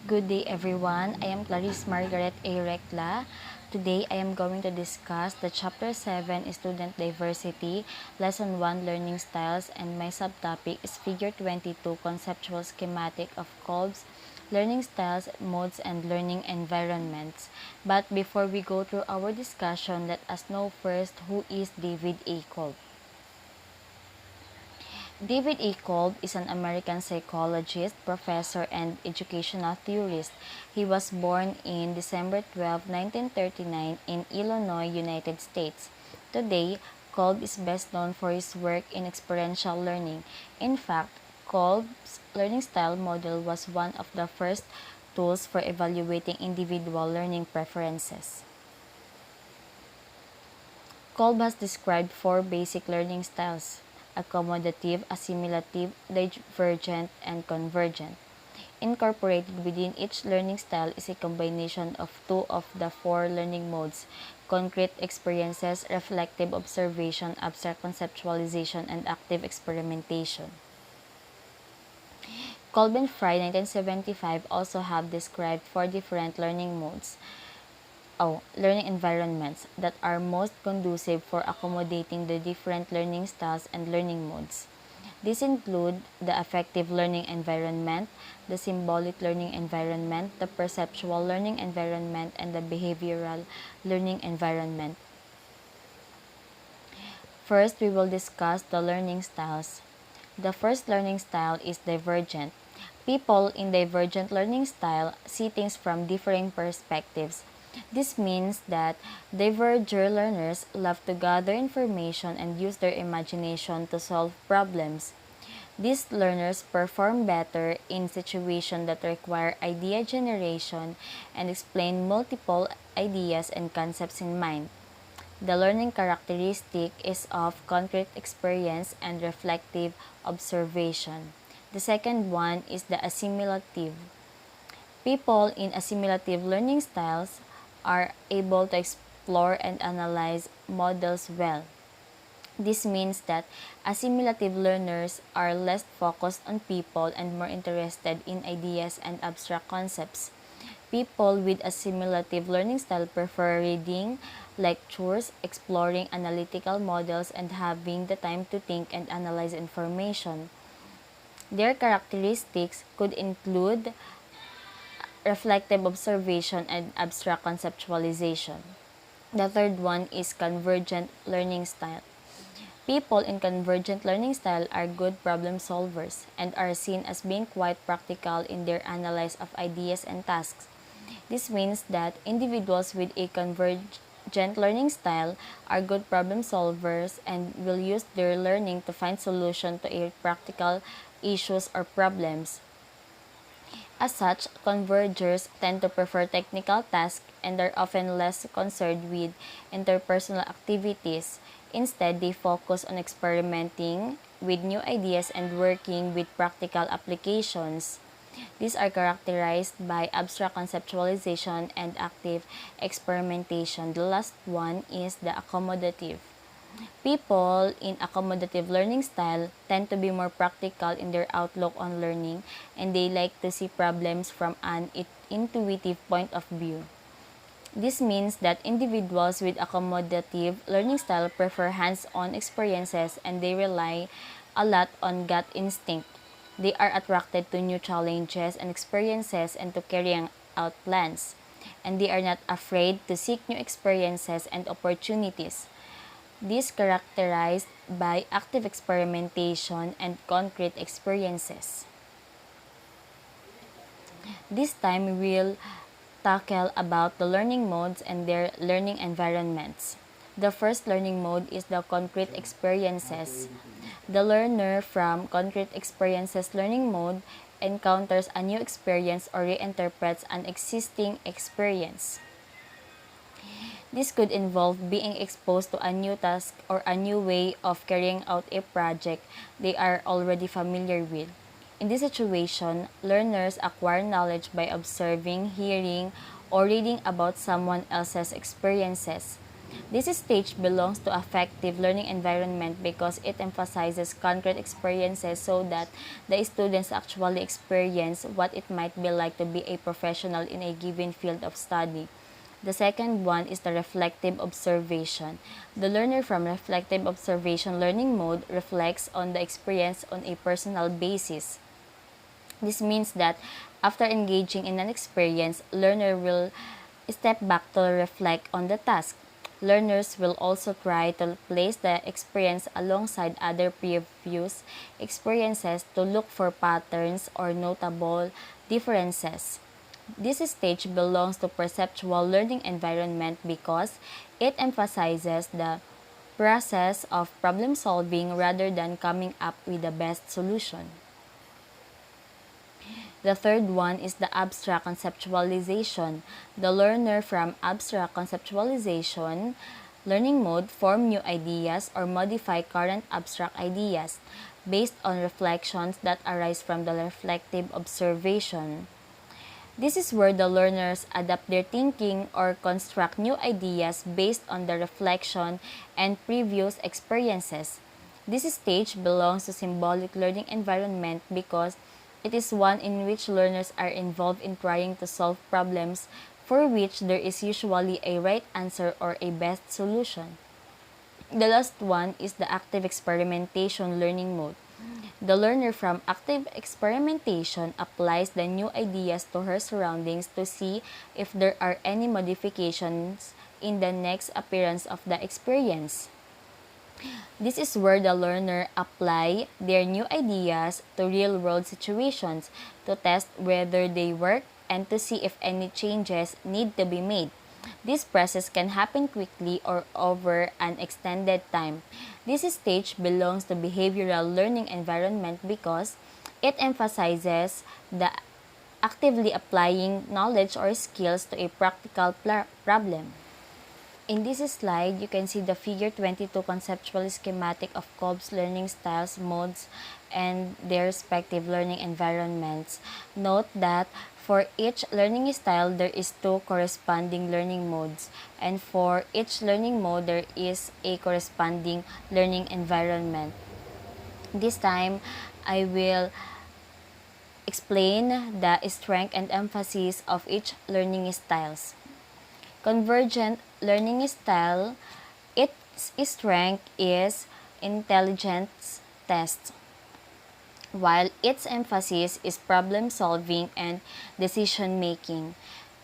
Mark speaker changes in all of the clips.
Speaker 1: Good day everyone. I am Clarice Margaret A. Recla. Today I am going to discuss the Chapter 7 Student Diversity, Lesson 1 Learning Styles, and my subtopic is Figure 22 Conceptual Schematic of Kolb's Learning Styles, Modes, and Learning Environments. But before we go through our discussion, let us know first who is David A. Kolb. David A. Kolb is an American psychologist, professor, and educational theorist. He was born in December 12, 1939 in Illinois, United States. Today, Kolb is best known for his work in experiential learning. In fact, Kolb's learning style model was one of the first tools for evaluating individual learning preferences. Kolb has described four basic learning styles: accommodative, assimilative, divergent, and convergent. Incorporated within each learning style is a combination of two of the four learning modes: concrete experiences, reflective observation, abstract conceptualization, and active experimentation. Kolb and Fry 1975 also have described four different learning modes, learning environments that are most conducive for accommodating the different learning styles and learning modes. These include the affective learning environment, the symbolic learning environment, the perceptual learning environment, and the behavioral learning environment. First, we will discuss the learning styles. The first learning style is divergent. People in divergent learning style see things from differing perspectives. This means that diverger learners love to gather information and use their imagination to solve problems. These learners perform better in situations that require idea generation and explain multiple ideas and concepts in mind. The learning characteristic is of concrete experience and reflective observation. The second one is the assimilative. People in assimilative learning styles are able to explore and analyze models well. This means that assimilative learners are less focused on people and more interested in ideas and abstract concepts. People with assimilative learning style prefer reading lectures, exploring analytical models, and having the time to think and analyze information. Their characteristics could include reflective observation and abstract conceptualization. The third one is convergent learning style. People in convergent learning style are good problem solvers and are seen as being quite practical in their analysis of ideas and tasks. This means that individuals with a convergent learning style are good problem solvers and will use their learning to find solutions to a practical issues or problems. As such, convergers tend to prefer technical tasks and are often less concerned with interpersonal activities. Instead, they focus on experimenting with new ideas and working with practical applications. These are characterized by abstract conceptualization and active experimentation. The last one is the accommodative. People in accommodative learning style tend to be more practical in their outlook on learning, and they like to see problems from an intuitive point of view. This means that individuals with accommodative learning style prefer hands-on experiences and they rely a lot on gut instinct. They are attracted to new challenges and experiences and to carrying out plans. And they are not afraid to seek new experiences and opportunities. This characterized by active experimentation and concrete experiences. This time we will tackle about the learning modes and their learning environments. The first learning mode is the concrete experiences. The learner from concrete experiences learning mode encounters a new experience or reinterprets an existing experience. This could involve being exposed to a new task or a new way of carrying out a project they are already familiar with. In this situation, learners acquire knowledge by observing, hearing, or reading about someone else's experiences. This stage belongs to affective learning environment because it emphasizes concrete experiences so that the students actually experience what it might be like to be a professional in a given field of study. The second one is the reflective observation. The learner from reflective observation learning mode reflects on the experience on a personal basis. This means that after engaging in an experience, learner will step back to reflect on the task. Learners will also try to place the experience alongside other previous experiences to look for patterns or notable differences. This stage belongs to perceptual learning environment because it emphasizes the process of problem solving rather than coming up with the best solution. The third one is the abstract conceptualization. The learner from abstract conceptualization learning mode form new ideas or modify current abstract ideas based on reflections that arise from the reflective observation. This is where the learners adapt their thinking or construct new ideas based on the reflection and previous experiences. This stage belongs to symbolic learning environment because it is one in which learners are involved in trying to solve problems for which there is usually a right answer or a best solution. The last one is the active experimentation learning mode. The learner from active experimentation applies the new ideas to her surroundings to see if there are any modifications in the next appearance of the experience. This is where the learner apply their new ideas to real-world situations to test whether they work and to see if any changes need to be made. This process can happen quickly or over an extended time. This stage belongs to behavioral learning environment because it emphasizes the actively applying knowledge or skills to a practical problem. In this slide, you can see the figure 22 conceptual schematic of Kolb's learning styles, modes, and their respective learning environments. Note that for each learning style, there is two corresponding learning modes, and for each learning mode, there is a corresponding learning environment. This time, I will explain the strength and emphasis of each learning styles. Convergent learning style, its strength is intelligence test, while its emphasis is problem solving and decision making.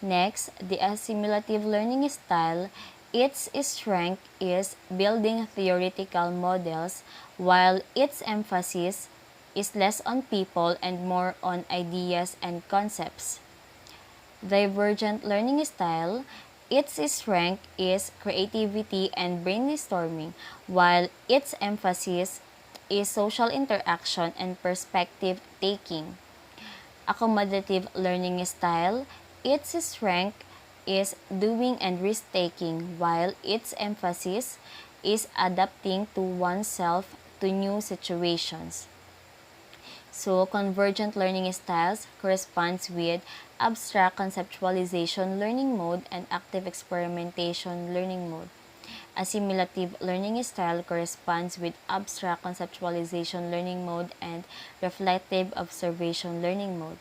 Speaker 1: Next, the assimilative learning style, its strength is building theoretical models, while its emphasis is less on people and more on ideas and concepts. Divergent learning style, its strength is creativity and brainstorming, while its emphasis is social interaction and perspective taking. Accommodative learning style, its strength is doing and risk taking, while its emphasis is adapting to oneself to new situations. So, convergent learning styles corresponds with abstract conceptualization learning mode and active experimentation learning mode. Assimilative learning style corresponds with abstract conceptualization learning mode and reflective observation learning mode.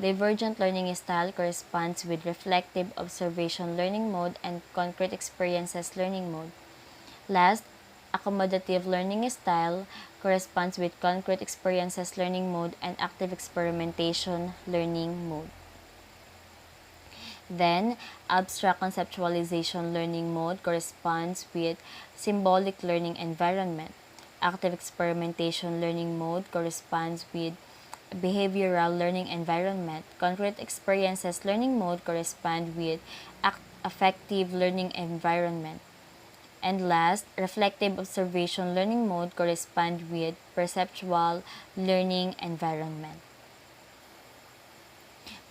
Speaker 1: Divergent learning style corresponds with reflective observation learning mode and concrete experiences learning mode. Last, accommodative learning style corresponds with concrete experiences learning mode and active experimentation learning mode. Then, abstract conceptualization learning mode corresponds with symbolic learning environment. Active experimentation learning mode corresponds with behavioral learning environment. Concrete experiences learning mode correspond with affective learning environment. And last, reflective observation learning mode correspond with perceptual learning environment.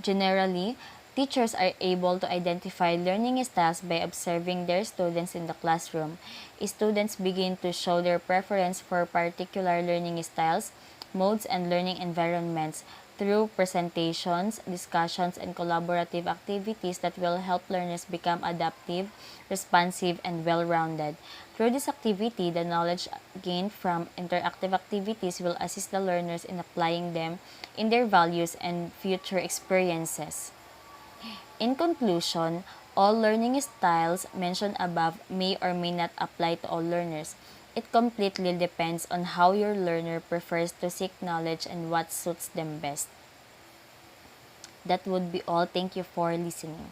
Speaker 1: Generally, teachers are able to identify learning styles by observing their students in the classroom. Students begin to show their preference for particular learning styles, modes, and learning environments through presentations, discussions, and collaborative activities that will help learners become adaptive, responsive, and well-rounded. Through this activity, the knowledge gained from interactive activities will assist the learners in applying them in their values and future experiences. In conclusion, all learning styles mentioned above may or may not apply to all learners. It completely depends on how your learner prefers to seek knowledge and what suits them best. That would be all. Thank you for listening.